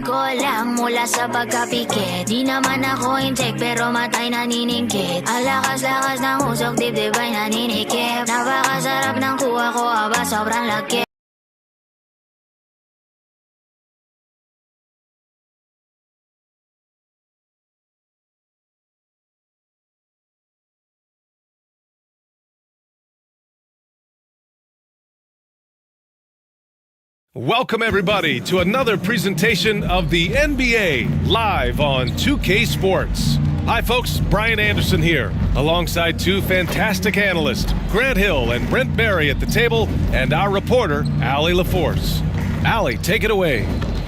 ko lang mula sa pagkapikit. Di naman ako intek pero matay naniningkit. Alakas-lakas ng usok, dibdib ay naninikip. Napakasarap ng kuha ko, aba sobrang laki. Welcome everybody to another presentation of the NBA live on 2K Sports. Hi folks, Brian Anderson here, alongside two fantastic analysts, Grant Hill and Brent Barry at the table, and our reporter, Allie LaForce. Allie, take it away.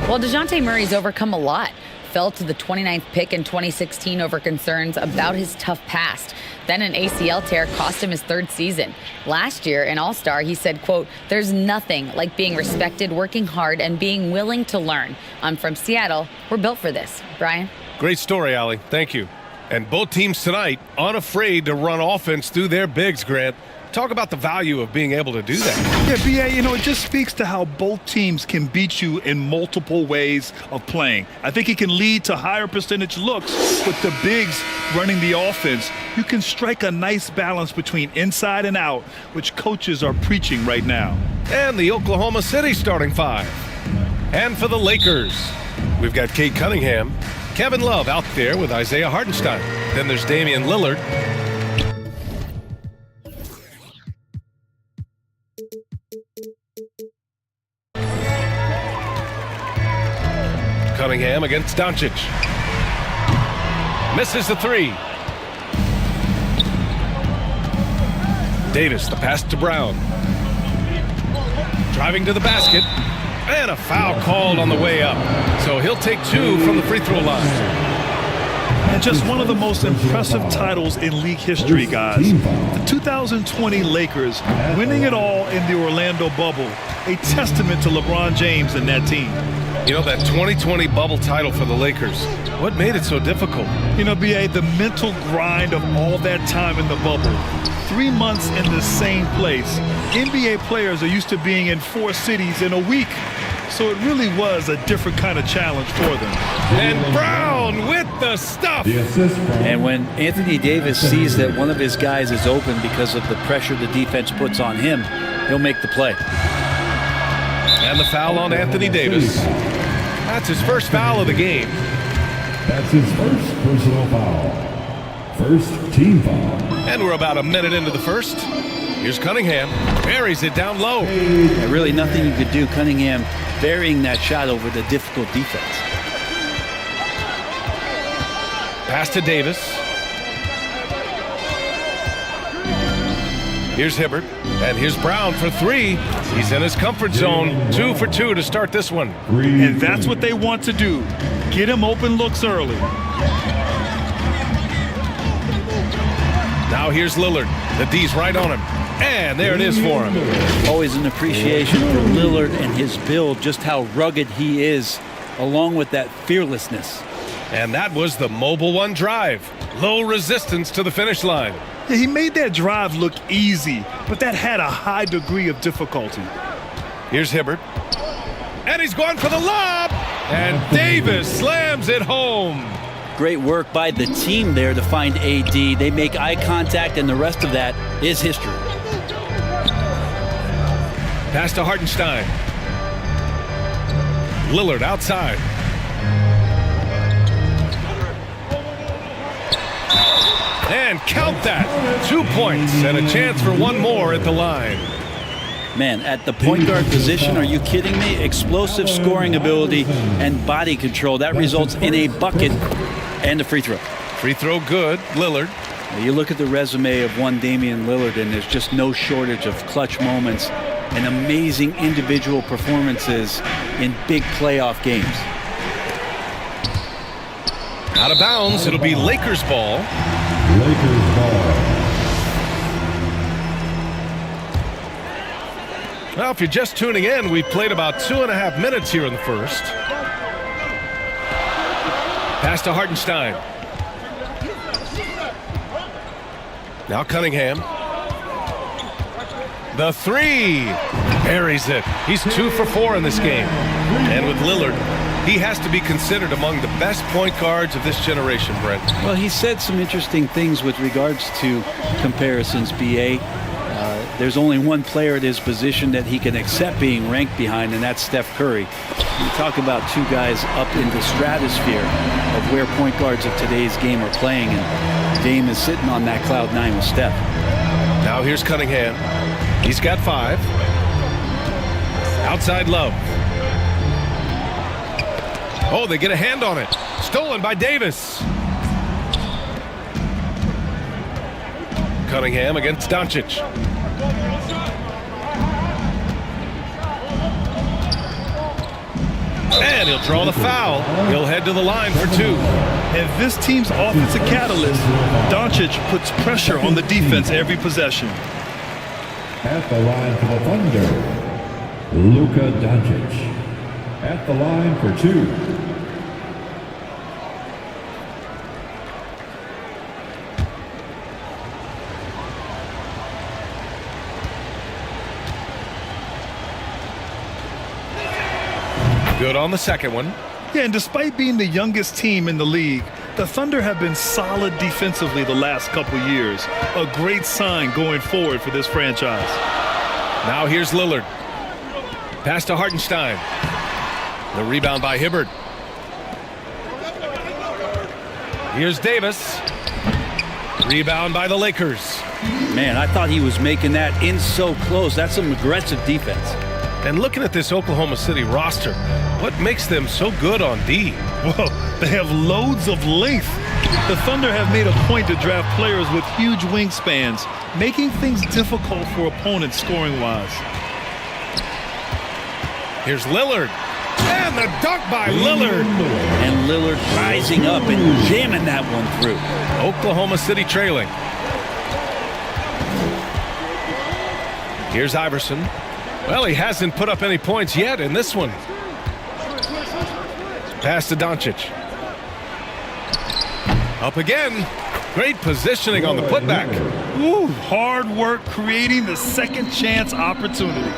Well, DeJounte Murray's overcome a lot. Fell to the 29th pick in 2016 over concerns about his tough past. Then an ACL tear cost him his third season. Last year, in All-Star, he said, quote, "There's nothing like being respected, working hard, and being willing to learn. I'm from Seattle. We're built for this." Brian? Great story, Allie. Thank you. And both teams tonight unafraid to run offense through their bigs, Grant. Talk about the value of being able to do that. Yeah, BA, it just speaks to how both teams can beat you in multiple ways of playing. I think it can lead to higher percentage looks with the bigs running the offense. You can strike a nice balance between inside and out, which coaches are preaching right now. And the Oklahoma City starting five. And for the Lakers, we've got Kate Cunningham, Kevin Love out there with Isaiah Hartenstein. Then there's Damian Lillard. Cunningham against Doncic. Misses the three. Davis, the pass to Brown. Driving to the basket. And a foul called on the way up. So he'll take two from the free throw line. And just one of the most impressive titles in league history, guys. The 2020 Lakers winning it all in the Orlando bubble. A testament to LeBron James and that team. You know, that 2020 bubble title for the Lakers, what made it so difficult? BA, the mental grind of all that time in the bubble. 3 months in the same place. NBA players are used to being in 4 cities in a week. So it really was a different kind of challenge for them. And Brown with the stuff. And when Anthony Davis sees that one of his guys is open because of the pressure the defense puts on him, he'll make the play. And the foul on Anthony Davis. That's his first foul of the game. That's his first personal foul. First team foul. And we're about a minute into the first. Here's Cunningham. Buries it down low. Yeah, really nothing you could do. Cunningham burying that shot over the difficult defense. Pass to Davis. Here's Hibbert, and here's Brown for three. He's in his comfort zone. 2 for 2 to start this one. And that's what they want to do. Get him open looks early. Now here's Lillard. The D's right on him. And there it is for him. Always an appreciation for Lillard and his build, just how rugged he is, along with that fearlessness. And that was the Mobile One drive. Low resistance to the finish line. Yeah, he made that drive look easy, but that had a high degree of difficulty. Here's Hibbert. And he's going for the lob. And Davis slams it home. Great work by the team there to find AD. They make eye contact, and the rest of that is history. Pass to Hartenstein. Lillard outside. And count that. 2 points and a chance for one more at the line. Man, at the point guard position, are you kidding me? Explosive scoring ability and body control. That results in a bucket and a free throw. Free throw good. Lillard. You look at the resume of one Damian Lillard, and there's just no shortage of clutch moments and amazing individual performances in big playoff games. Out of bounds. It'll be Lakers ball. Lakers ball. Well, if you're just tuning in, we've played about 2.5 minutes here in the first. Pass to Hartenstein. Now Cunningham. The three. Buries it. He's 2 for 4 in this game. And with Lillard, he has to be considered among the best point guards of this generation, Brent. Well, he said some interesting things with regards to comparisons, B.A. There's only one player at his position that he can accept being ranked behind, and that's Steph Curry. You talk about two guys up in the stratosphere of where point guards of today's game are playing, and Dame is sitting on that cloud nine with Steph. Now here's Cunningham. He's got 5. Outside Love. Oh, they get a hand on it. Stolen by Davis. Cunningham against Doncic. And he'll draw the foul. He'll head to the line for 2. And this team's offensive catalyst, Doncic, puts pressure on the defense every possession. At the line for the Thunder, Luka Doncic. At the line for 2. Good on the second one. Yeah, and despite being the youngest team in the league, the Thunder have been solid defensively the last couple years. A great sign going forward for this franchise. Now here's Lillard. Pass to Hartenstein. The rebound by Hibbert. Here's Davis. Rebound by the Lakers. Man, I thought he was making that in so close. That's some aggressive defense. And looking at this Oklahoma City roster, what makes them so good on D? Well, they have loads of length. The Thunder have made a point to draft players with huge wingspans, making things difficult for opponents scoring-wise. Here's Lillard. And the dunk by Lillard. And Lillard rising up and jamming that one through. Oklahoma City trailing. Here's Iverson. Well, he hasn't put up any points yet in this one. Pass to Doncic. Up again. Great positioning on the putback. Ooh, hard work creating the second chance opportunity.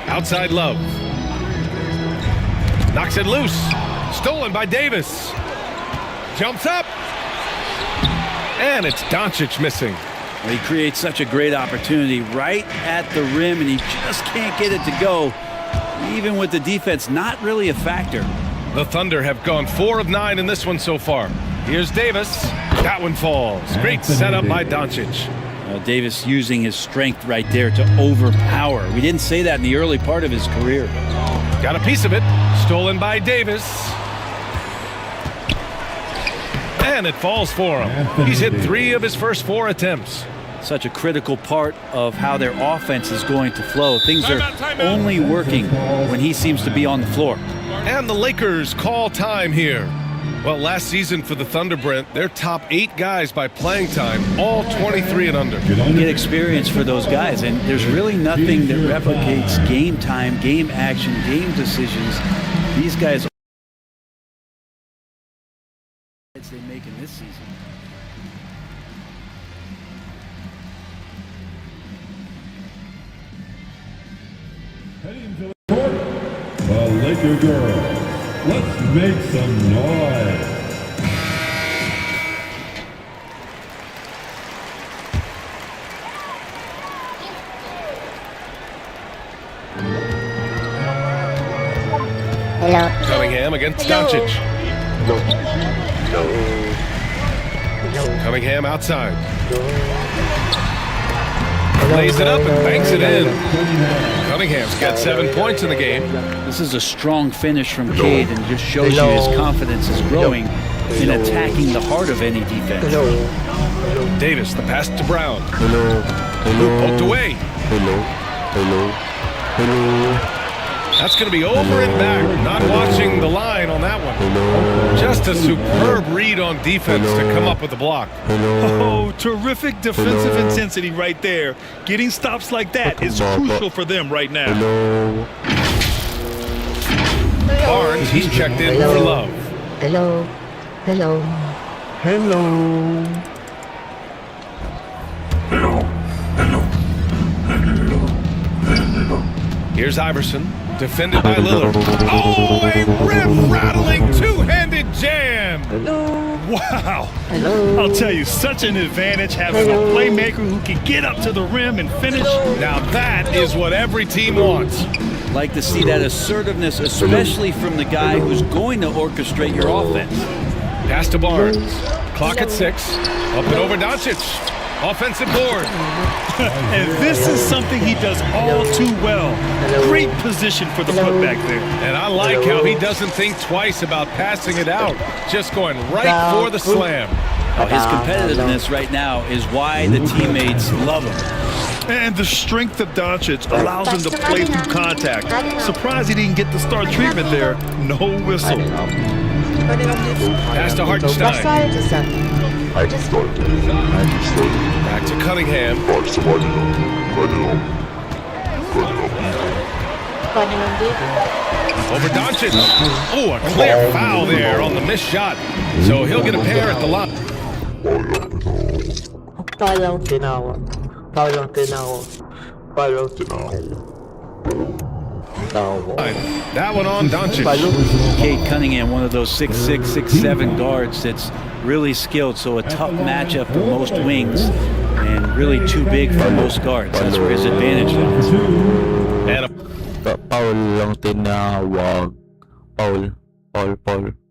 Outside Love. Knocks it loose. Stolen by Davis. Jumps up. And it's Doncic missing. Well, he creates such a great opportunity right at the rim, and he just can't get it to go, even with the defense not really a factor. The Thunder have gone 4 of 9 in this one so far. Here's Davis. That one falls. Great setup by Doncic. Davis using his strength right there to overpower. We didn't say that in the early part of his career. Got a piece of it. Stolen by Davis. And it falls for him. He's hit 3 of his first 4 attempts. Such a critical part of how their offense is going to flow. Things are only working when he seems to be on the floor. And the Lakers call time here. Well, last season for the Thunder, Brent, their top 8 guys by playing time, all 23 and under. You get experience for those guys, and there's really nothing that replicates game time, game action, game decisions. These guys they make in this season. Heading to the court, the Laker girls. Let's make some noise. Hello. Cunningham against Doncic. Cunningham outside. Lays it up and banks it in. Cunningham's got 7 points in the game. This is a strong finish from Cade and just shows you his confidence is growing in attacking the heart of any defense. Davis, the pass to Brown. Poked away. That's going to be over and back. Not watching the line on that one. Just a superb read on defense to come up with the block. Oh, terrific defensive intensity right there. Getting stops like that is crucial for them right now. Barnes, he's checked in for Love. Hello. Hello. Here's Iverson. Defended by Lillard. Oh, a rim-rattling two-handed jam. Wow. Hello. I'll tell you, such an advantage having a playmaker who can get up to the rim and finish. Now that is what every team wants. Like to see that assertiveness, especially from the guy who's going to orchestrate your offense. Pass to Barnes. Clock at 6. Up and over Doncic. Offensive board. And this is something he does all too well. Great position for the putback there. And I like how he doesn't think twice about passing it out. Just going right for the slam. Oh, his competitiveness right now is why the teammates love him. And the strength of Doncic allows him to play through contact. Surprised he didn't get the start treatment there. No whistle. Pass to Hartenstein. Back to Cunningham. Over Doncic. Oh, a clear foul there on the missed shot. So he'll get a pair at the line. That one on Doncic. Cade Cunningham, one of those 6'6", 6'7" guards that's really skilled, so a tough matchup for most wings and really too big for most guards. That's where his advantage lies. And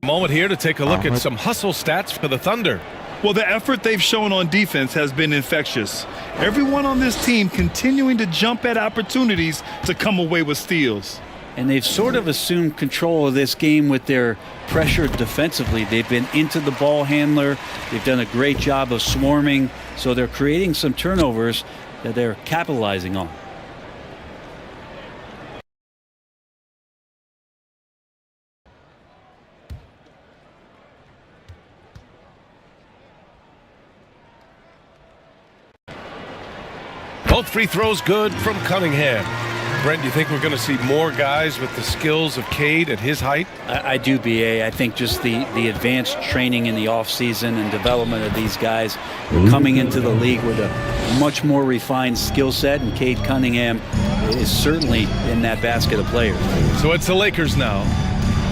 a moment here to take a look at some hustle stats for the Thunder. Well, the effort they've shown on defense has been infectious. Everyone on this team continuing to jump at opportunities to come away with steals. And they've sort of assumed control of this game with their pressure defensively. They've been into the ball handler. They've done a great job of swarming. So they're creating some turnovers that they're capitalizing on. Both free throws good from Cunningham. Brent, do you think we're going to see more guys with the skills of Cade at his height? I do, B.A. I think just the advanced training in the offseason and development of these guys coming into the league with a much more refined skill set, and Cade Cunningham is certainly in that basket of players. So it's the Lakers now.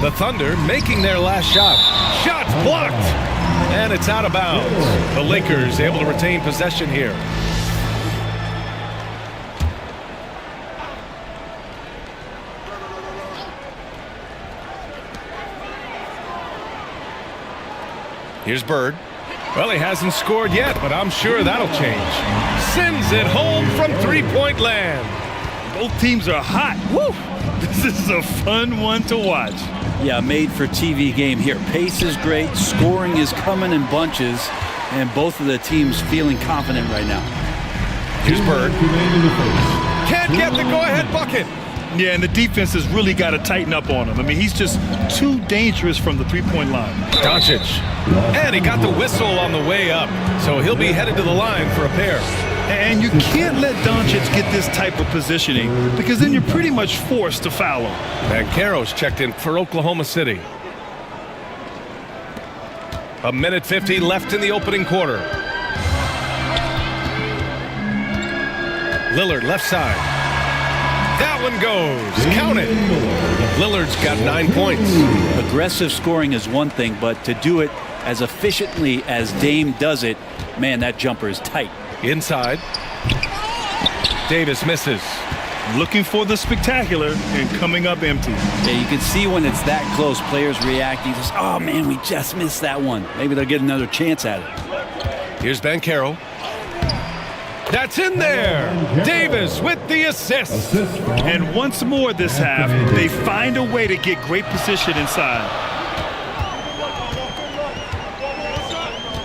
The Thunder making their last shot. Shots blocked! And it's out of bounds. The Lakers able to retain possession here. Here's Bird. Well, he hasn't scored yet, but I'm sure that'll change. Sends it home from three-point land. Both teams are hot. Woo! This is a fun one to watch. Yeah, made for TV game here. Pace is great. Scoring is coming in bunches. And both of the teams feeling confident right now. Here's Bird. Can't get the go-ahead bucket. Yeah, and the defense has really got to tighten up on him. I mean, he's just too dangerous from the three-point line. Doncic. And he got the whistle on the way up. So he'll be headed to the line for a pair. And you can't let Doncic get this type of positioning because then you're pretty much forced to foul him. Banchero's checked in for Oklahoma City. 1:50 left in the opening quarter. Lillard left side. That one goes. Count it. Lillard's got 9 points. Aggressive scoring is one thing, but to do it as efficiently as Dame does it, man, that jumper is tight. Inside. Davis misses. Looking for the spectacular and coming up empty. Yeah, you can see when it's that close, players reacting. Just, oh, man, we just missed that one. Maybe they'll get another chance at it. Here's Banchero. That's in there. Davis with the assist. And once more this half, they find a way to get great position inside.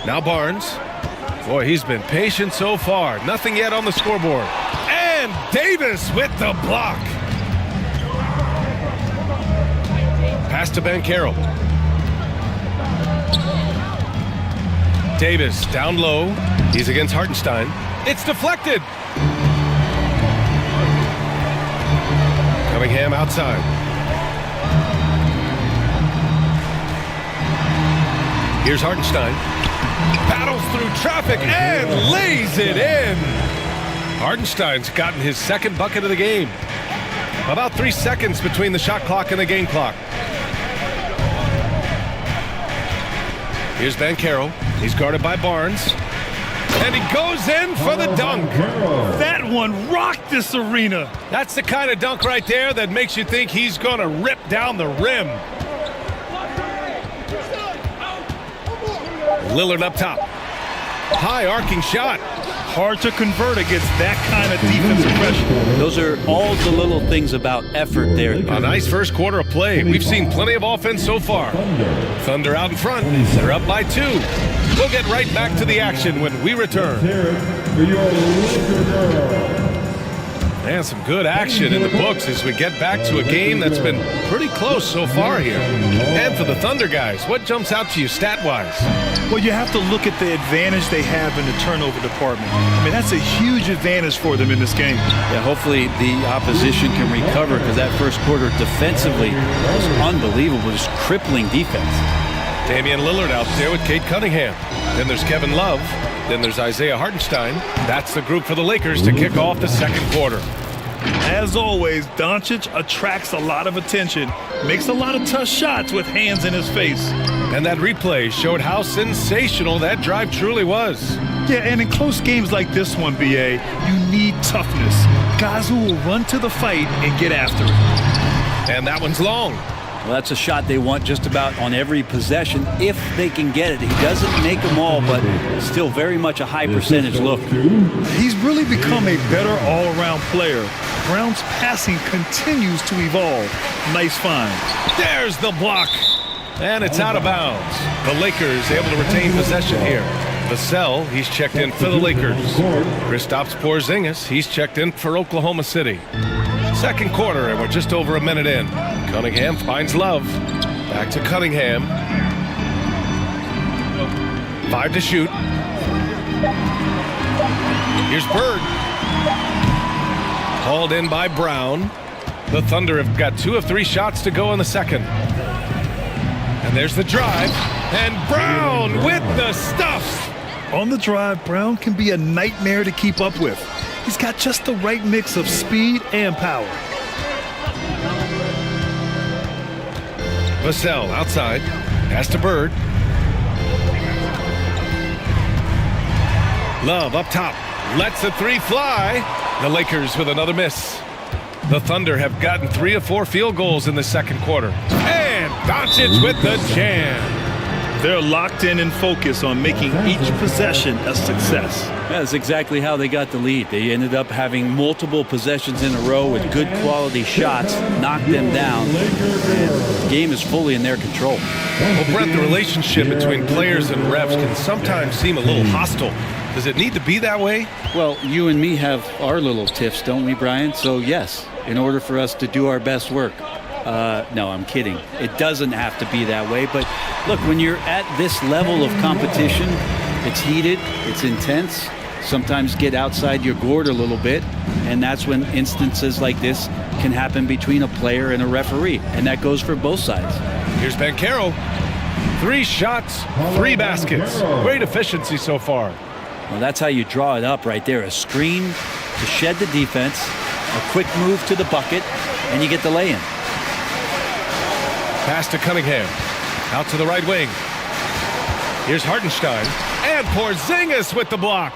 Now Barnes. Boy, he's been patient so far. Nothing yet on the scoreboard. And Davis with the block. Pass to Banchero. Davis down low. He's against Hartenstein. It's deflected. Cunningham outside. Here's Hartenstein. Battles through traffic and lays it in. Hartenstein's gotten his second bucket of the game. About 3 seconds between the shot clock and the game clock. Here's Banchero. He's guarded by Barnes. And he goes in for the dunk. That one rocked this arena. That's the kind of dunk right there that makes you think he's going to rip down the rim. Lillard up top. High arcing shot. Hard to convert against that kind of defensive pressure. Those are all the little things about effort there. A nice first quarter of play. We've seen plenty of offense so far. Thunder out in front. They're up by 2. We'll get right back to the action when we return. And some good action in the books as we get back to a game that's been pretty close so far here. And for the Thunder guys, what jumps out to you stat-wise? Well, you have to look at the advantage they have in the turnover department. I mean, that's a huge advantage for them in this game. Yeah, hopefully the opposition can recover, because that first quarter defensively was unbelievable, just crippling defense. Damian Lillard out there with Cade Cunningham. Then there's Kevin Love. Then there's Isaiah Hartenstein. That's the group for the Lakers to kick off the second quarter. As always, Doncic attracts a lot of attention, makes a lot of tough shots with hands in his face. And that replay showed how sensational that drive truly was. Yeah, and in close games like this one, BA, you need toughness. Guys who will run to the fight and get after it. And that one's long. Well, that's a shot they want just about on every possession if they can get it. He doesn't make them all, but still very much a high percentage look. He's really become a better all-around player. Brown's passing continues to evolve. Nice find. There's the block. And it's out of bounds. The Lakers able to retain possession here. Vassell, he's checked in for the Lakers. Kristaps Porzingis, he's checked in for Oklahoma City. Second quarter, and we're just over a minute in. Cunningham finds Love. Back to Cunningham. 5 to shoot. Here's Bird. Hauled in by Brown. The Thunder have got 2 of 3 shots to go in the second. And there's the drive. And Brown with the stuff. On the drive, Brown can be a nightmare to keep up with. He's got just the right mix of speed and power. Vassell outside. Pass to Bird. Love up top. Lets the 3 fly. The Lakers with another miss. The Thunder have gotten 3 of 4 field goals in the second quarter. And Doncic with the jam. They're locked in and focused on making each possession a success. That's exactly how they got the lead. They ended up having multiple possessions in a row with good quality shots, knocked them down, and the game is fully in their control. Well, Brent, the relationship between players and refs can sometimes seem a little hostile. Does it need to be that way? Well, you and me have our little tiffs, don't we, Brian? So, yes, in order for us to do our best work. No, I'm kidding. It doesn't have to be that way. But look, when you're at this level of competition, it's heated, it's intense. Sometimes get outside your gourd a little bit. And that's when instances like this can happen between a player and a referee. And that goes for both sides. Here's Banchero. 3 shots, 3 baskets. Great efficiency so far. Well, that's how you draw it up right there. A screen to shed the defense, a quick move to the bucket, and you get the lay-in. Pass to Cunningham. Out to the right wing. Here's Hartenstein. And Porzingis with the block.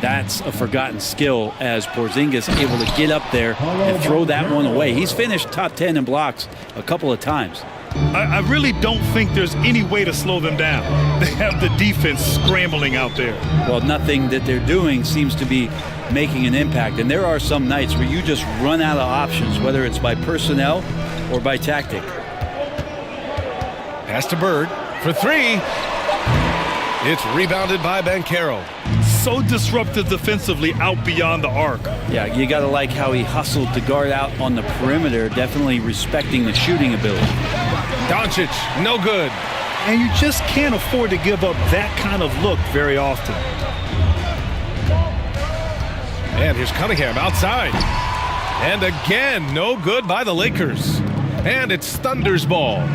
That's a forgotten skill, as Porzingis able to get up there and throw that one away. He's finished top 10 in blocks a couple of times. I really don't think there's any way to slow them down. They have the defense scrambling out there. Well, nothing that they're doing seems to be making an impact. And there are some nights where you just run out of options, whether it's by personnel or by tactic. Pass to Bird for 3. It's rebounded by Banchero. So disruptive defensively out beyond the arc. Yeah, you got to like how he hustled to guard out on the perimeter, definitely respecting the shooting ability. Doncic, no good. And you just can't afford to give up that kind of look very often. And here's Cunningham outside. And again, no good by the Lakers. And it's Thunder's ball.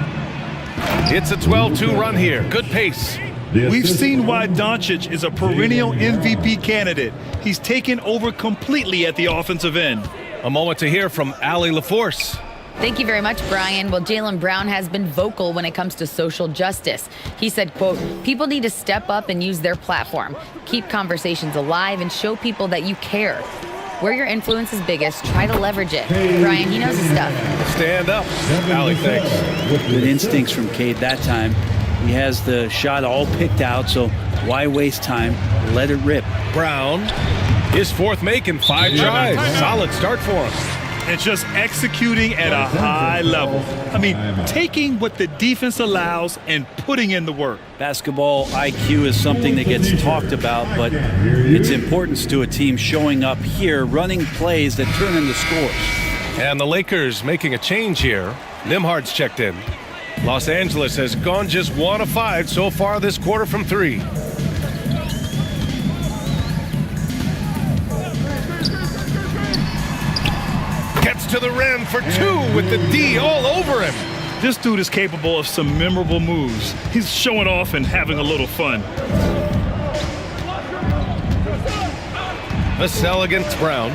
It's a 12-2 run here. Good pace. We've seen why Doncic is a perennial MVP candidate. He's taken over completely at the offensive end. A moment to hear from Allie LaForce. Thank you very much, Brian. Well, Jaylen Brown has been vocal when it comes to social justice. He said, quote, people need to step up and use their platform. Keep conversations alive and show people that you care. Where your influence is biggest, try to leverage it. Brian, he knows his stuff. Stand up. Allie, thanks. Good instincts from Cade that time. He has the shot all picked out, so why waste time? Let it rip. Brown, his fourth make in 5 tries. Solid start for him. And just executing at a high level. I mean, taking what the defense allows and putting in the work. Basketball IQ is something that gets talked about, but its importance to a team showing up here, running plays that turn into scores. And the Lakers making a change here. Nimhard's checked in. Los Angeles has gone just 1 of 5 so far this quarter from 3. Gets to the rim for 2 with the D all over him. This dude is capable of some memorable moves. He's showing off and having a little fun. Vassell against Brown.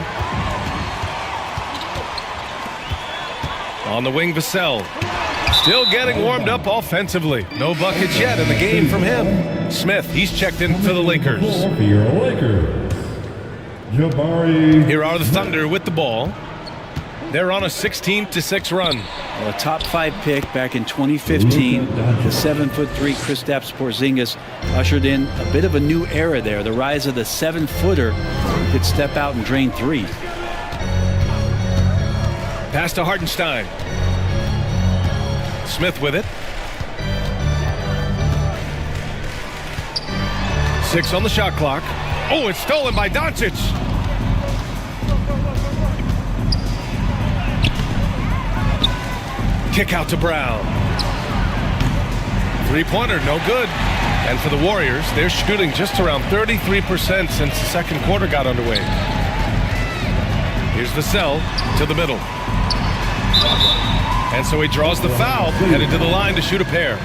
On the wing, Vassell. Still getting warmed up offensively. No buckets yet in the game from him. Smith, he's checked in for the Lakers. For your Lakers, Jabari. Here are the Thunder with the ball. They're on a 16-6 run. Well, a top 5 pick back in 2015. The 7'3" Kristaps Porzingis ushered in a bit of a new era there. The rise of the 7-footer who could step out and drain 3. Pass to Hartenstein. Smith with it. 6 on the shot clock. Oh, it's stolen by Doncic. Kick out to Brown. 3-pointer, no good. And for the Warriors, they're shooting just around 33% since the second quarter got underway. Here's Vassell to the middle. And so he draws the foul, headed to the line to shoot a pair.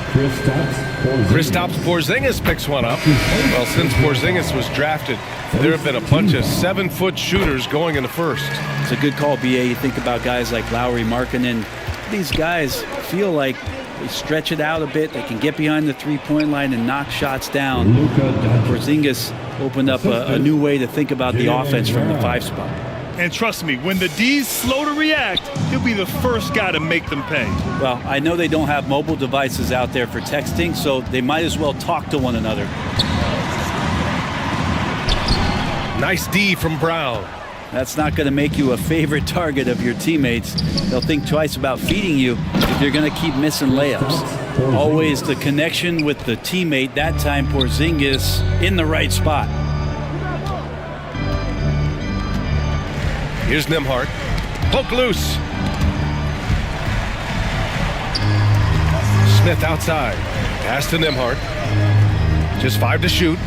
Kristaps Porzingis picks one up. Well, since Porzingis was drafted, there have been a bunch of 7-foot shooters going in the first. It's a good call, BA. You think about guys like Lowry, Markkanen. These guys feel like they stretch it out a bit. They can get behind the 3-point line and knock shots down. Porzingis opened up a new way to think about the offense from the 5 spot. And trust me, when the D's slow to react, he'll be the first guy to make them pay. Well, I know they don't have mobile devices out there for texting, so they might as well talk to one another. Nice D from Brown. That's not going to make you a favorite target of your teammates. They'll think twice about feeding you if you're going to keep missing layups. Always the connection with the teammate, that time Porzingis in the right spot. Here's Nimhard. Poke loose. Smith outside. Pass to Nimhard. Just 5 to shoot.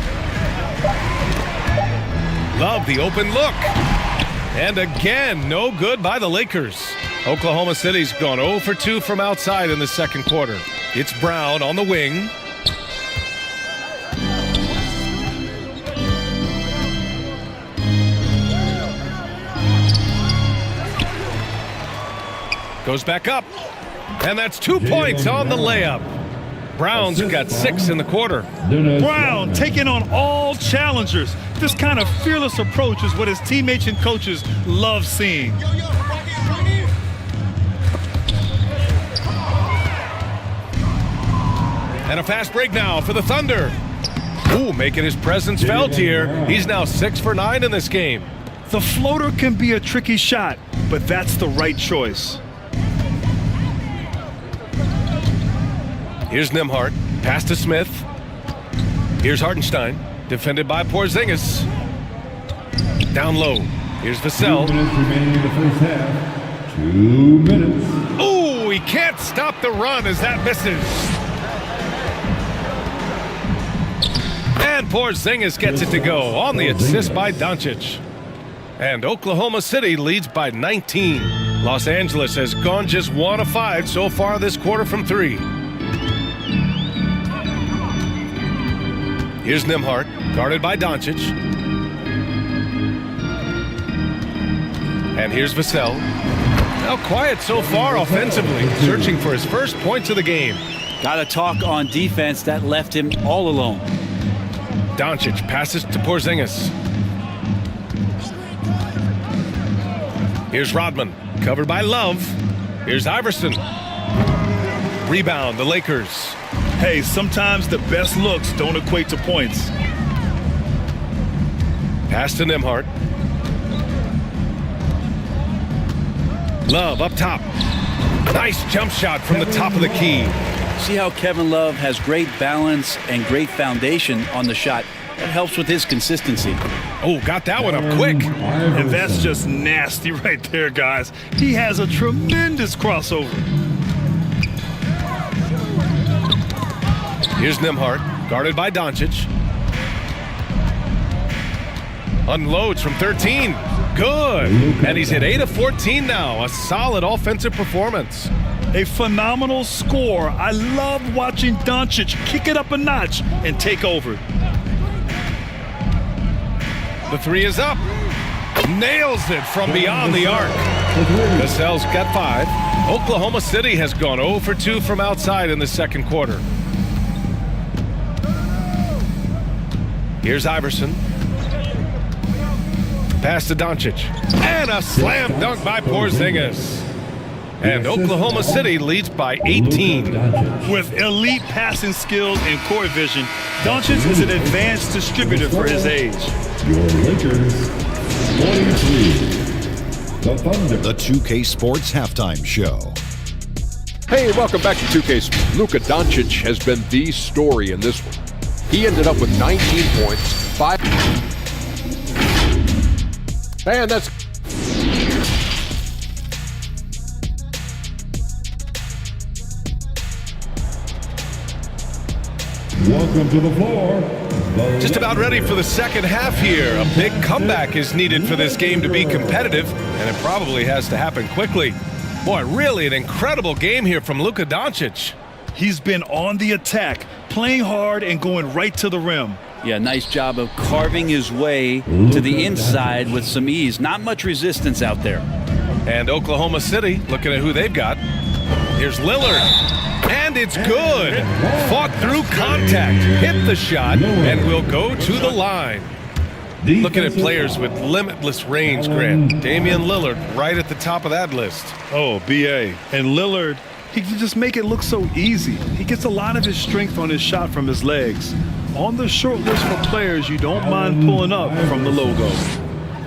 Love the open look. And again, no good by the Lakers. Oklahoma City's gone 0 for 2 from outside in the second quarter. It's Brown on the wing. Goes back up. And that's 2 points on the layup. Brown's got 6 in the quarter. Brown taking on all challengers. This kind of fearless approach is what his teammates and coaches love seeing. And a fast break now for the Thunder. Ooh, making his presence felt here. He's now 6 for 9 in this game. The floater can be a tricky shot, but that's the right choice. Here's Nimhard. Pass to Smith. Here's Hartenstein. Defended by Porzingis. Down low. Here's Vassell. 2 minutes remaining in the first half. 2 minutes. Ooh, he can't stop the run as that misses. And Porzingis gets it to go on the assist by Doncic. And Oklahoma City leads by 19. Los Angeles has gone just 1 of 5 so far this quarter from 3. Here's Nimhard, guarded by Doncic. And here's Vassell. Now quiet so far offensively, searching for his first points of the game. Got to talk on defense. That left him all alone. Doncic passes to Porzingis. Here's Rodman, covered by Love. Here's Iverson. Rebound, the Lakers. Hey, sometimes the best looks don't equate to points. Pass to Nembhard. Love up top. Nice jump shot from the top of the key. See how Kevin Love has great balance and great foundation on the shot. That helps with his consistency. Oh, got that one up quick. And that's just nasty right there, guys. He has a tremendous crossover. Here's Nembhard, guarded by Doncic. Unloads from 13. Good. And he's hit 8 of 14 now. A solid offensive performance. A phenomenal score. I love watching Doncic kick it up a notch and take over. The three is up. Nails it from beyond the arc. Vassell's got 5. Oklahoma City has gone 0 for 2 from outside in the second quarter. Here's Iverson. Pass to Doncic. And a slam dunk by Porzingis. And Oklahoma City leads by 18. With elite passing skills and court vision, Doncic is an advanced distributor for his age. Your Lakers, 43. The Thunder. The 2K Sports Halftime Show. Hey, welcome back to 2K Sports. Luka Doncic has been the story in this one. He ended up with 19 points, 5. And that's Welcome to the floor. Just about ready for the second half here. A big comeback is needed for this game to be competitive, and it probably has to happen quickly. Boy, really an incredible game here from Luka Doncic. He's been on the attack, playing hard and going right to the rim. Yeah, nice job of carving his way to the inside with some ease. Not much resistance out there. And Oklahoma City, looking at who they've got. Here's Lillard. And it's good. Fought through contact, hit the shot, and will go to the line. Looking at players with limitless range, Grant. Damian Lillard right at the top of that list. Oh, B.A. And Lillard, he can just make it look so easy. He gets a lot of his strength on his shot from his legs. On the short list for players you don't mind pulling up from the logo.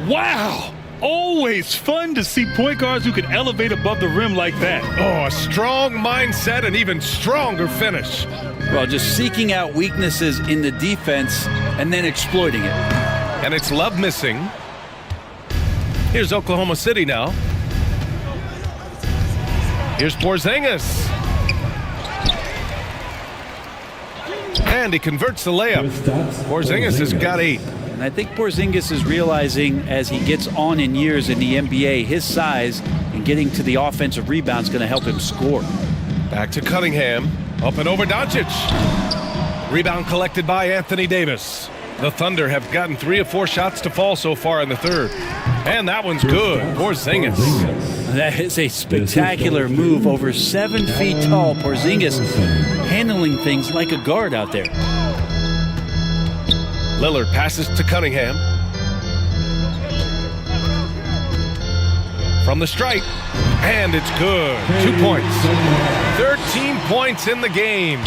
Wow! Always fun to see point guards who can elevate above the rim like that. Oh, a strong mindset and even stronger finish. Well, just seeking out weaknesses in the defense and then exploiting it. And it's Love missing. Here's Oklahoma City now. Here's Porzingis. And he converts the layup. Porzingis has got 8. And I think Porzingis is realizing as he gets on in years in the NBA, his size and getting to the offensive rebound is going to help him score. Back to Cunningham. Up and over Doncic. Rebound collected by Anthony Davis. The Thunder have gotten 3 of 4 shots to fall so far in the third. And that one's good. Porzingis. That is a spectacular move. Over 7 feet tall. Porzingis handling things like a guard out there. Lillard passes to Cunningham. From the stripe. And it's good. 2 points. 13 points in the game.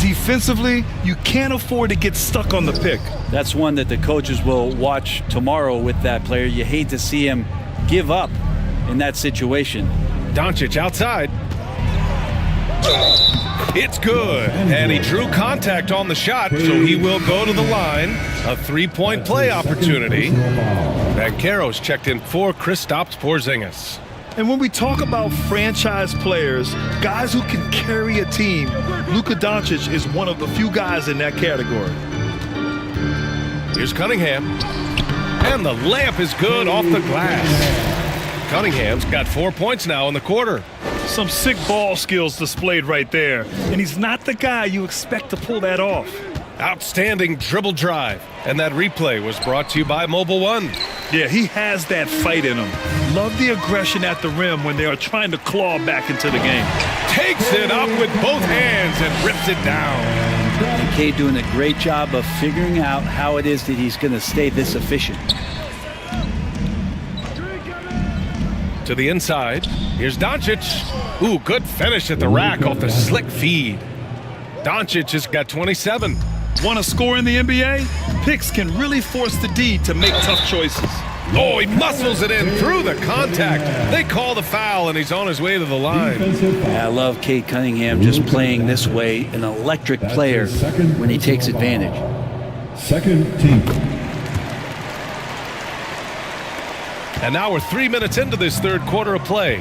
Defensively, you can't afford to get stuck on the pick. That's one that the coaches will watch tomorrow with that player. You hate to see him give up in that situation. Doncic outside. It's good. And he drew contact on the shot, so he will go to the line. A 3-point play opportunity. Banchero's checked in for Kristaps Porzingis. And when we talk about franchise players, guys who can carry a team, Luka Doncic is one of the few guys in that category. Here's Cunningham. And the layup is good off the glass. Cunningham's got 4 points now in the quarter. Some sick ball skills displayed right there. And he's not the guy you expect to pull that off. Outstanding dribble drive. And that replay was brought to you by Mobile One. Yeah, he has that fight in him. Love the aggression at the rim when they are trying to claw back into the game. Takes it up with both hands and rips it down. And Cade doing a great job of figuring out how it is that he's going to stay this efficient. To the inside. Here's Doncic. Ooh, good finish at the rack off the slick feed. Doncic has got 27. Want to score in the NBA? Picks can really force the D to make tough choices. Oh, he muscles it in through the contact. They call the foul, and he's on his way to the line. I love Cade Cunningham just playing this way, an electric player when he takes advantage. Second team. And now we're 3 minutes into this third quarter of play.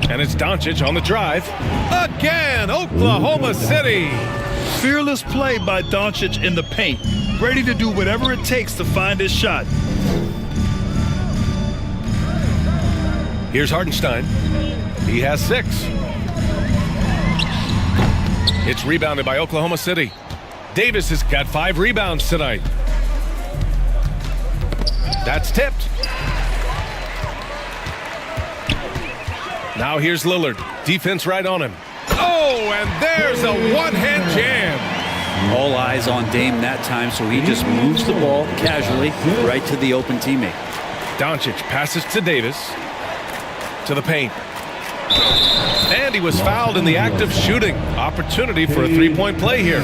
And it's Doncic on the drive. Again, Oklahoma City. Fearless play by Doncic in the paint. Ready to do whatever it takes to find his shot. Here's Hartenstein. He has 6. It's rebounded by Oklahoma City. Davis has got 5 rebounds tonight. That's tipped. Now here's Lillard. Defense right on him. Oh, and there's a one-hand jam. All eyes on Dame that time, so he just moves the ball casually right to the open teammate. Doncic passes to Davis. To the paint. And he was fouled in the act of shooting. Opportunity for a three-point play here.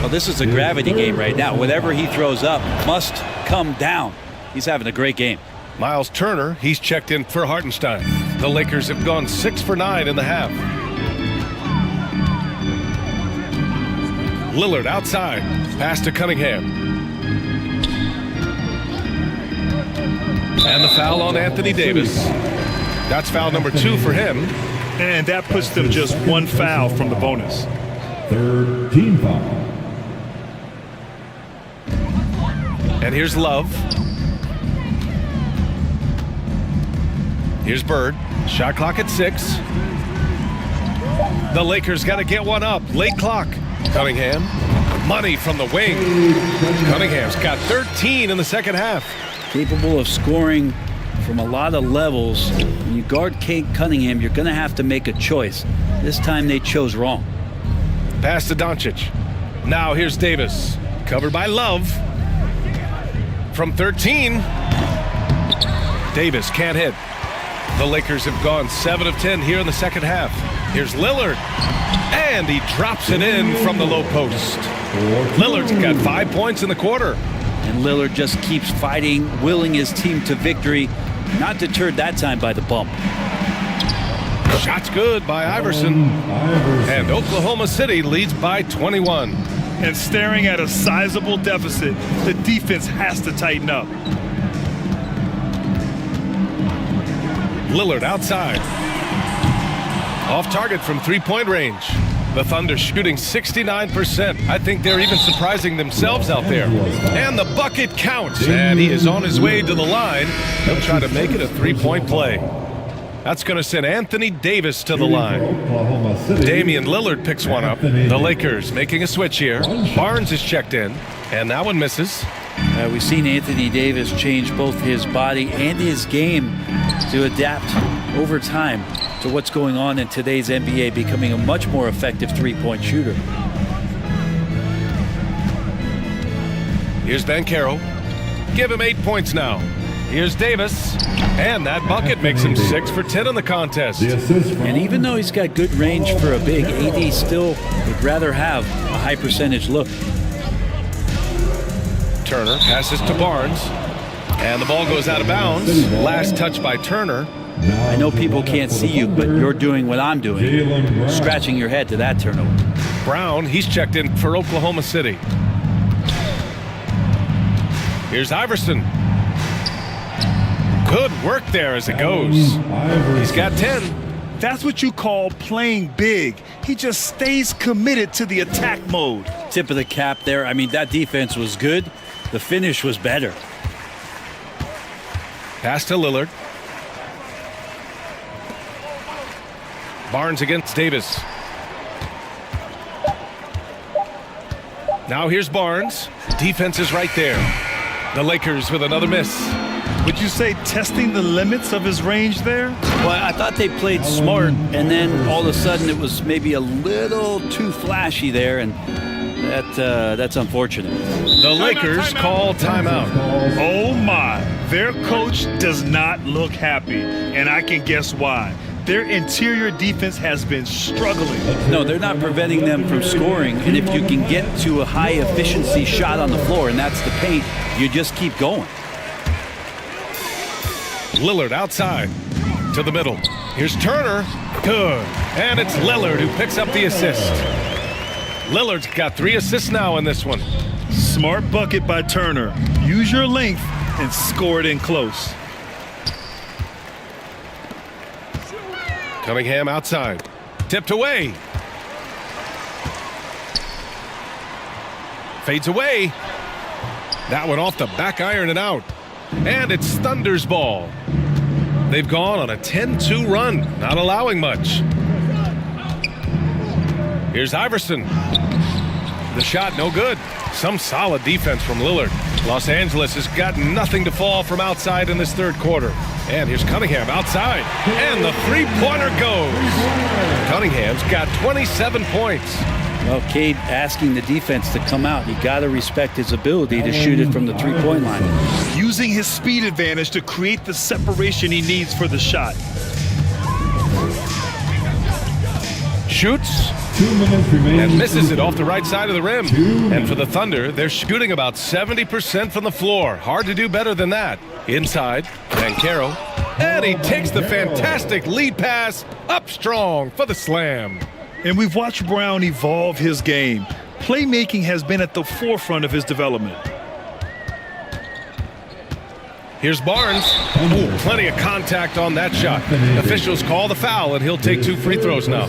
Well, this is a gravity game right now. Whatever he throws up must come down. He's having a great game. Miles Turner, he's checked in for Hartenstein. The Lakers have gone 6 for 9 in the half. Lillard outside. Pass to Cunningham. And the foul on Anthony Davis. That's foul number 2 for him. And that puts them just 1 foul from the bonus. Third team foul. And here's Love. Here's Bird. Shot clock at 6. The Lakers got to get one up. Late clock. Cunningham. Money from the wing. Cunningham's got 13 in the second half. Capable of scoring from a lot of levels. When you guard Cade Cunningham, you're going to have to make a choice. This time they chose wrong. Pass to Doncic. Now here's Davis. Covered by Love. From 13. Davis can't hit. The Lakers have gone 7 of 10 here in the second half. Here's Lillard. And he drops it in from the low post. Lillard's got 5 points in the quarter. And Lillard just keeps fighting, willing his team to victory. Not deterred that time by the bump. Shot's good by Iverson. And Oklahoma City leads by 21. And staring at a sizable deficit, the defense has to tighten up. Lillard outside. Off target from three-point range. The Thunder shooting 69%. I think they're even surprising themselves out there. And the bucket counts. And he is on his way to the line. He'll try to make it a three-point play. That's going to send Anthony Davis to the line. Damian Lillard picks one up. The Lakers making a switch here. Barnes is checked in. And that one misses. We've seen Anthony Davis change both his body and his game to adapt over time to what's going on in today's NBA, becoming a much more effective three-point shooter. Here's Banchero. Give him 8 points now. Here's Davis. And that bucket makes him 6 for 10 in the contest. And even though he's got good range for a big, AD still would rather have a high percentage look. Turner passes to Barnes. And the ball goes out of bounds. Last touch by Turner. I know people can't see you, but you're doing what I'm doing. Scratching your head to that turnover. Brown, he's checked in for Oklahoma City. Here's Iverson. Good work there as it goes. He's got 10. That's what you call playing big. He just stays committed to the attack mode. Tip of the cap there. I mean, that defense was good. The finish was better. Pass to Lillard. Barnes against Davis. Now here's Barnes. Defense is right there. The Lakers with another miss. Would you say testing the limits of his range there? Well, I thought they played smart, and then all of a sudden it was maybe a little too flashy there, and that's unfortunate. The Lakers call timeout. Oh my, their coach does not look happy, and I can guess why. Their interior defense has been struggling. No, they're not preventing them from scoring, and if you can get to a high efficiency shot on the floor, and that's the paint, you just keep going. Lillard outside to the middle. Here's Turner. Good. And it's Lillard who picks up the assist. Lillard's got 3 assists now in this one. Smart bucket by Turner. Use your length and score it in close. Cunningham outside. Tipped away. Fades away. That one off the back iron and out. And it's Thunder's ball. They've gone on a 10-2 run, not allowing much. Here's Iverson. The shot no good. Some solid defense from Lillard. Los Angeles has got nothing to fall from outside in this third quarter. And here's Cunningham outside. And the three-pointer goes. Cunningham's got 27 points. Well, Cade asking the defense to come out. You got to respect his ability to shoot it from the three-point line. Using his speed advantage to create the separation he needs for the shot. Shoots. 2 minutes remaining. And misses it off the right side of the rim. And for the Thunder, they're shooting about 70% from the floor. Hard to do better than that. Inside, Banchero. And he takes the fantastic lead pass up strong for the slam. And we've watched Brown evolve his game. Playmaking has been at the forefront of his development. Here's Barnes. Ooh, plenty of contact on that shot. Officials call the foul, and he'll take 2 free throws now.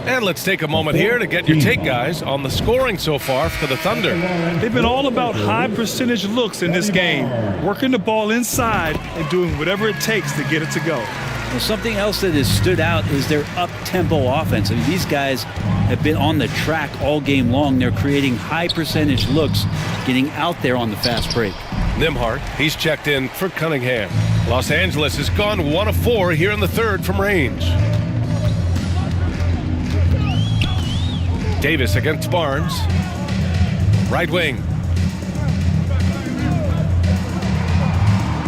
And let's take a moment here to get your take, guys, on the scoring so far for the Thunder. They've been all about high percentage looks in this game, working the ball inside and doing whatever it takes to get it to go. Well, something else that has stood out is their up-tempo offense. I mean, these guys have been on the track all game long. They're creating high percentage looks, getting out there on the fast break. Nembhard, he's checked in for Cunningham. Los Angeles has gone 1 of 4 here in the third from range. Davis against Barnes. Right wing.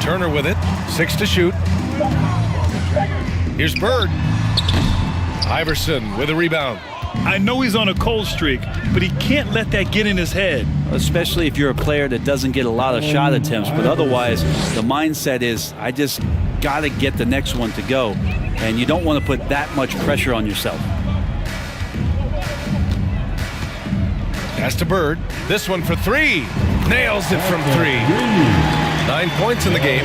Turner with it. 6 to shoot. Here's Bird. Iverson with a rebound. I know he's on a cold streak, but he can't let that get in his head. Especially if you're a player that doesn't get a lot of shot attempts. But otherwise, the mindset is, I just got to get the next one to go. And you don't want to put that much pressure on yourself. Pass to Bird. This one for 3. Nails it from 3. 9 points in the game.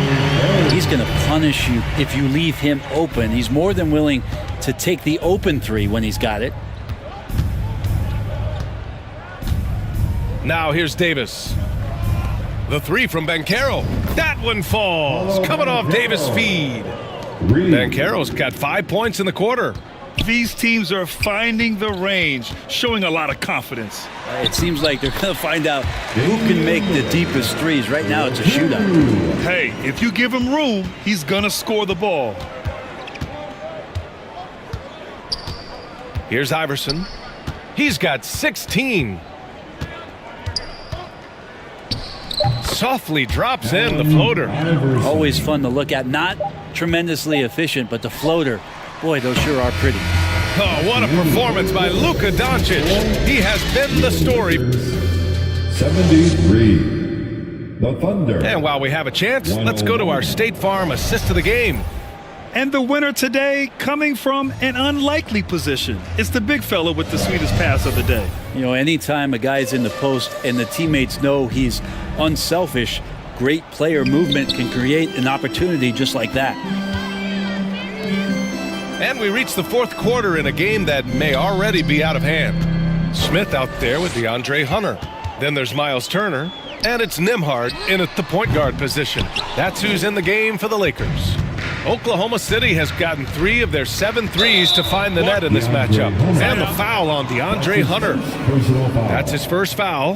He's going to punish you if you leave him open. He's more than willing to take the open 3 when he's got it. Now here's Davis. The 3 from Banchero. That one falls. Coming off Davis' feed. Banchero's got 5 points in the quarter. These teams are finding the range, showing a lot of confidence. It seems like they're going to find out who can make the deepest threes. Right now, it's a shootout. Hey, if you give him room, he's going to score the ball. Here's Iverson. He's got 16. Softly drops in the floater. Always fun to look at. Not tremendously efficient, but the floater, boy, those sure are pretty. Oh, what a performance by Luka Doncic. He has been the story. 73. The Thunder. And while we have a chance, let's go to our State Farm assist of the game. And the winner today coming from an unlikely position. It's the big fella with the sweetest pass of the day. You know, anytime a guy's in the post and the teammates know he's unselfish, great player movement can create an opportunity just like that. And we reach the fourth quarter in a game that may already be out of hand. Smith out there with DeAndre Hunter. Then there's Miles Turner. And it's Nembhard in at the point guard position. That's who's in the game for the Lakers. Oklahoma City has gotten 3 of their 7 threes to find the net in this matchup. And the foul on DeAndre Hunter. That's his first foul.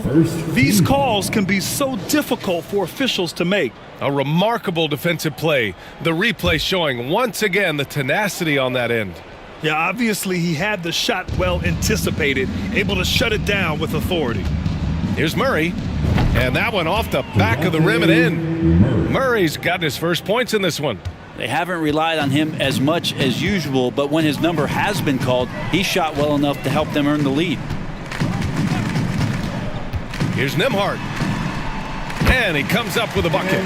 These calls can be so difficult for officials to make. A remarkable defensive play. The replay showing once again the tenacity on that end. Yeah, obviously he had the shot well anticipated, able to shut it down with authority. Here's Murray. And that one off the back of the rim and in. Murray's gotten his first points in this one. They haven't relied on him as much as usual, but when his number has been called, he shot well enough to help them earn the lead. Here's Nembhard. And he comes up with a bucket.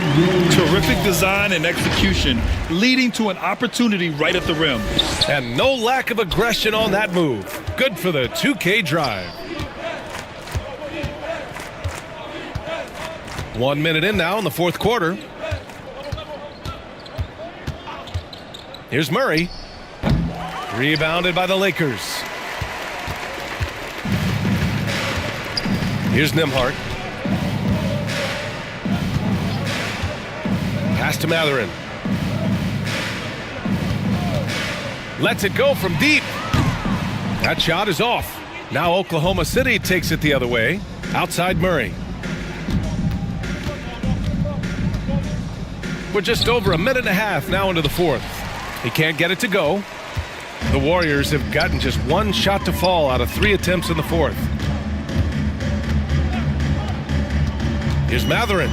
Terrific design and execution, leading to an opportunity right at the rim. And no lack of aggression on that move. Good for the 2K drive. 1 minute in now in the fourth quarter. Here's Murray. Rebounded by the Lakers. Here's Nembhard. Pass to Mathurin. Lets it go from deep. That shot is off. Now Oklahoma City takes it the other way. Outside Murray. We're just over a minute and a half now into the fourth. He can't get it to go. The Warriors have gotten just 1 shot to fall out of 3 attempts in the fourth. Here's Mathurin.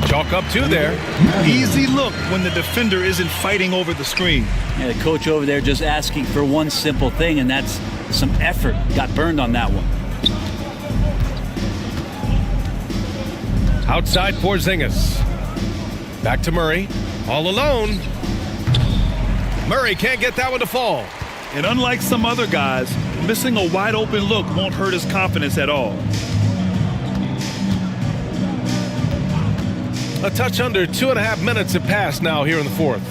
Chalk up 2 there. Easy look when the defender isn't fighting over the screen. Yeah, the coach over there just asking for one simple thing, and that's some effort. Got burned on that one. Outside Porzingis. Back to Murray. All alone. Murray can't get that one to fall. And unlike some other guys, missing a wide open look won't hurt his confidence at all. A touch under 2.5 minutes have passed now here in the fourth.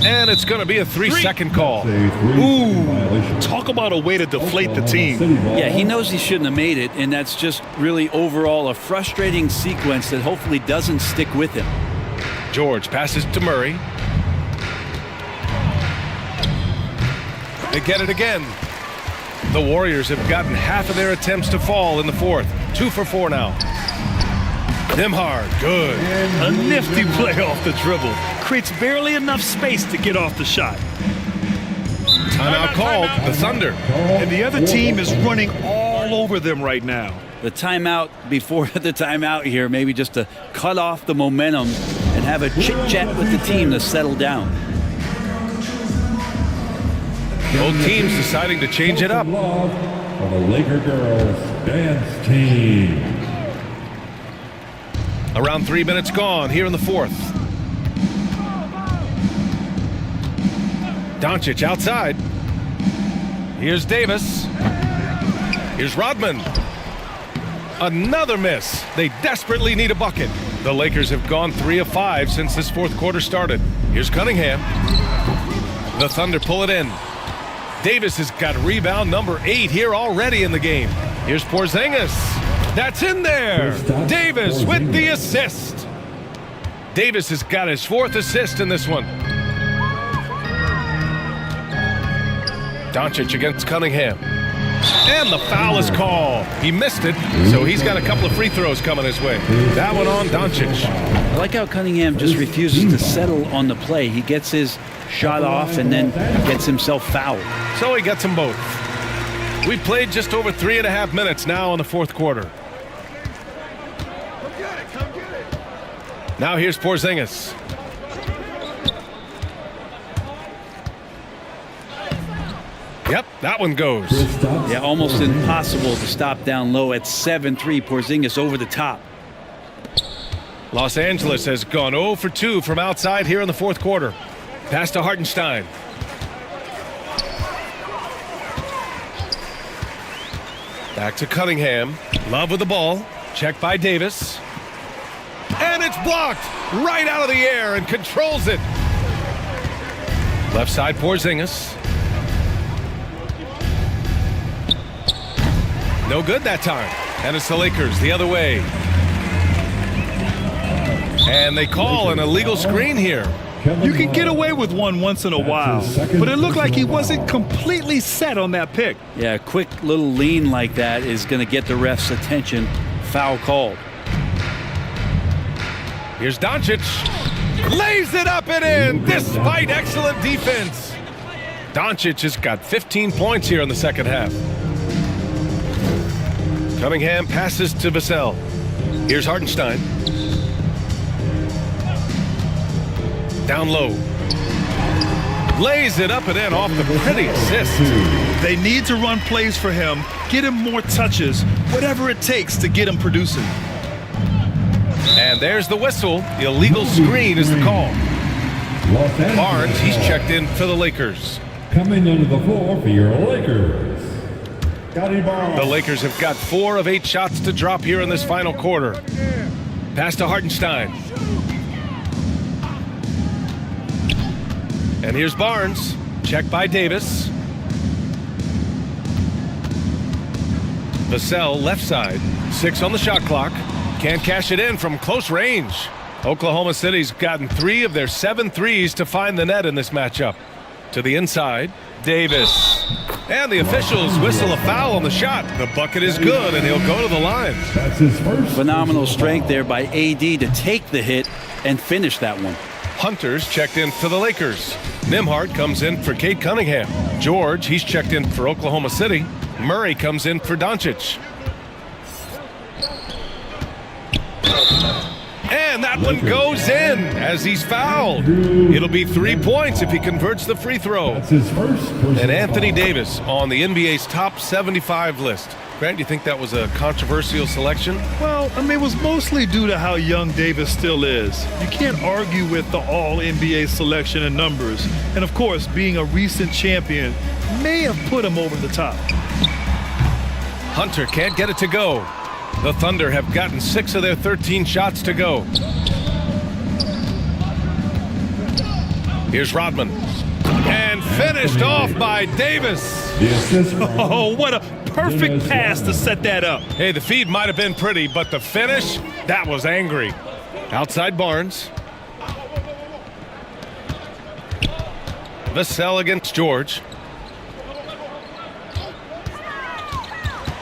And it's going to be a 3-second call. Ooh, talk about a way to deflate the team. Yeah, he knows he shouldn't have made it, and that's just really overall a frustrating sequence that hopefully doesn't stick with him. George passes to Murray. They get it again. The Warriors have gotten half of their attempts to fall in the fourth. 2 for 4 now. Nembhard, good. A nifty play off the dribble. Creates barely enough space to get off the shot. Timeout called, the Thunder. And the other team is running all over them right now. The timeout before the timeout here, maybe just to cut off the momentum and have a chit-chat with the team to settle down. Both teams deciding to change it up. For the Laker girls dance team. Around 3 minutes gone here in the fourth. Doncic outside. Here's Davis. Here's Rodman. Another miss. They desperately need a bucket. The Lakers have gone 3 of 5 since this fourth quarter started. Here's Cunningham. The Thunder pull it in. Davis has got rebound number 8 here already in the game. Here's Porzingis. That's in there. Davis with the assist. Davis has got his 4th assist in this one. Doncic against Cunningham. And the foul is called. He missed it, so he's got a couple of free throws coming his way. That one on Doncic. I like how Cunningham just refuses to settle on the play. He gets his shot off and then gets himself fouled. So he gets them both. We've played just over 3.5 minutes now in the fourth quarter. Now here's Porzingis. Yep, that one goes. Yeah, almost impossible to stop down low at 7-3. Porzingis over the top. Los Angeles has gone 0 for 2 from outside here in the fourth quarter. Pass to Hartenstein. Back to Cunningham. Love with the ball. Checked by Davis. And it's blocked right out of the air and controls it. Left side Porzingis. No good that time. And it's the Lakers the other way. And they call an illegal screen here. You can get away with one once in a while, but it looked like he wasn't completely set on that pick. Yeah, a quick little lean like that is going to get the ref's attention. Foul called. Here's Doncic. Lays it up and in despite excellent defense. Doncic has got 15 points here in the second half. Cunningham passes to Vassell. Here's Hartenstein. Down low. Lays it up and in off the pretty assist. They need to run plays for him, get him more touches, whatever it takes to get him producing. And there's the whistle. The illegal screen is the call. Barnes, he's checked in for the Lakers. Coming onto the floor for your Lakers, Scotty Barnes. The Lakers have got 4 of 8 shots to drop here in this final quarter. Pass to Hartenstein. And here's Barnes. Check by Davis. Vassell left side. 6 on the shot clock. Can't cash it in from close range. Oklahoma City's gotten 3 of their 7 threes to find the net in this matchup. To the inside, Davis. And the officials whistle a foul on the shot. The bucket is good, and he'll go to the line. That's his first. Phenomenal strength there by AD to take the hit and finish that one. Hunter's checked in for the Lakers. Nembhard comes in for Cade Cunningham. George, he's checked in for Oklahoma City. Murray comes in for Doncic. And that one goes in as he's fouled. It'll be 3 points if he converts the free throw. That's his first. And Anthony Davis on the NBA's top 75 list. Grant, do you think that was a controversial selection? Well, I mean, it was mostly due to how young Davis still is. You can't argue with the all-NBA selection and numbers. And, of course, being a recent champion may have put him over the top. Hunter can't get it to go. The Thunder have gotten 6 of their 13 shots to go. Here's Rodman. And finished off by Davis. Oh, what a perfect pass to set that up. Hey, the feed might have been pretty, but the finish, that was angry. Outside Barnes. Vassell against George.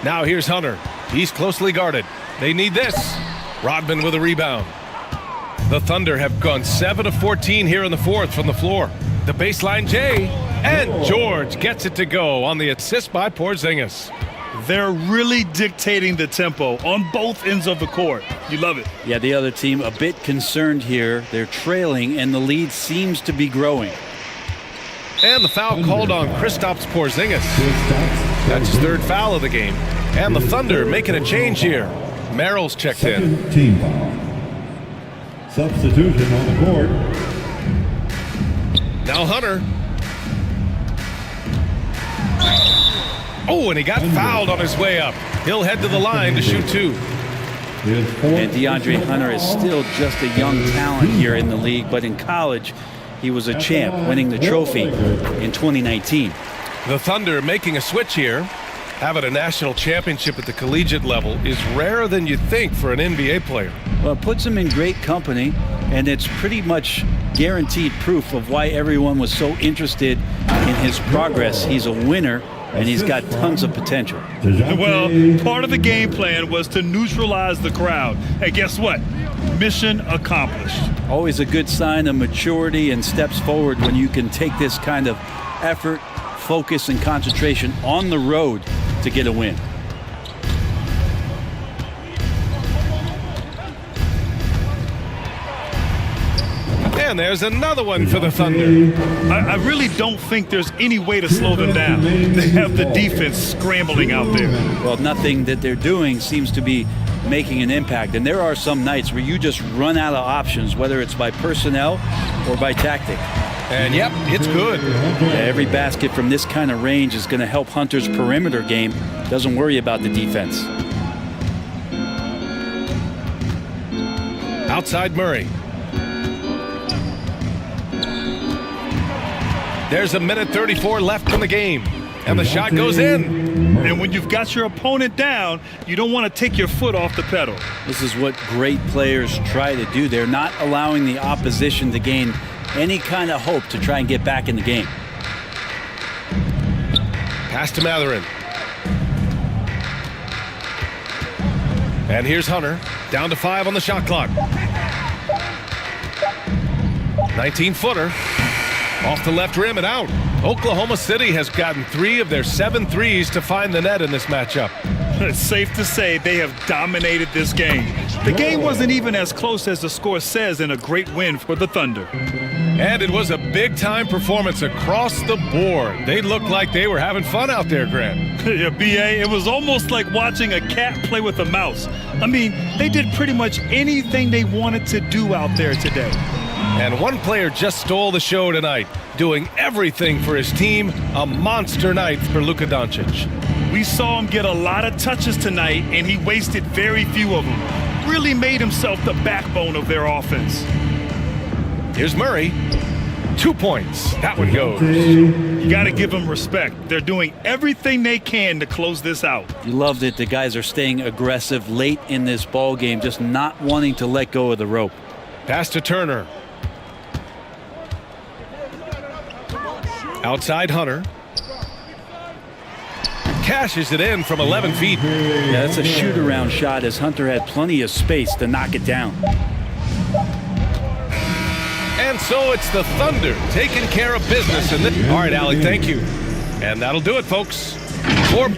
Now here's Hunter. He's closely guarded. They need this. Rodman with a rebound. The Thunder have gone 7 of 14 here in the fourth from the floor. The baseline J. And George gets it to go on the assist by Porzingis. They're really dictating the tempo on both ends of the court. You love it. Yeah, the other team a bit concerned here. They're trailing, and the lead seems to be growing. And the foul called on Kristaps Porzingis. That's his 3rd foul of the game. And the Thunder making a change here. Merrill's checked in. Team foul. Substitution on the court. Now Hunter. Oh, and he got fouled on his way up. He'll head to the line to shoot 2. And DeAndre Hunter is still just a young talent here in the league, but in college, he was a champ, winning the trophy in 2019. The Thunder making a switch here. Having a national championship at the collegiate level is rarer than you think for an NBA player. Well, it puts him in great company, and it's pretty much guaranteed proof of why everyone was so interested in his progress. He's a winner, and he's got tons of potential. Well, part of the game plan was to neutralize the crowd. And guess what? Mission accomplished. Always a good sign of maturity and steps forward when you can take this kind of effort, focus, and concentration on the road to get a win. And there's another one for the Thunder. I really don't think there's any way to slow them down. They have the defense scrambling out there. Well, nothing that they're doing seems to be making an impact. And there are some nights where you just run out of options, whether it's by personnel or by tactic. And yep, it's good. Yeah, every basket from this kind of range is going to help Hunter's perimeter game. Doesn't worry about the defense. Outside Murray. There's a minute 34 left in the game. And the shot goes in. And when you've got your opponent down, you don't want to take your foot off the pedal. This is what great players try to do. They're not allowing the opposition to gain any kind of hope to try and get back in the game. Pass to Matherin. And here's Hunter. Down to 5 on the shot clock. 19-footer. Off the left rim and out. Oklahoma City has gotten 3 of their 7 threes to find the net in this matchup. It's safe to say they have dominated this game. The game wasn't even as close as the score says in a great win for the Thunder. And it was a big-time performance across the board. They looked like they were having fun out there, Grant. Yeah, B.A., it was almost like watching a cat play with a mouse. I mean, they did pretty much anything they wanted to do out there today. And one player just stole the show tonight, doing everything for his team. A monster night for Luka Doncic. We saw him get a lot of touches tonight, and he wasted very few of them. Really made himself the backbone of their offense. Here's Murray. 2 points. That one goes. You got to give them respect. They're doing everything they can to close this out. You love that the guys are staying aggressive late in this ball game, just not wanting to let go of the rope. Pass to Turner. Outside Hunter. Cashes it in from 11 feet. Yeah, that's a shoot-around shot as Hunter had plenty of space to knock it down. And so it's the Thunder taking care of business. All right, Allie, thank you. And that'll do it, folks. For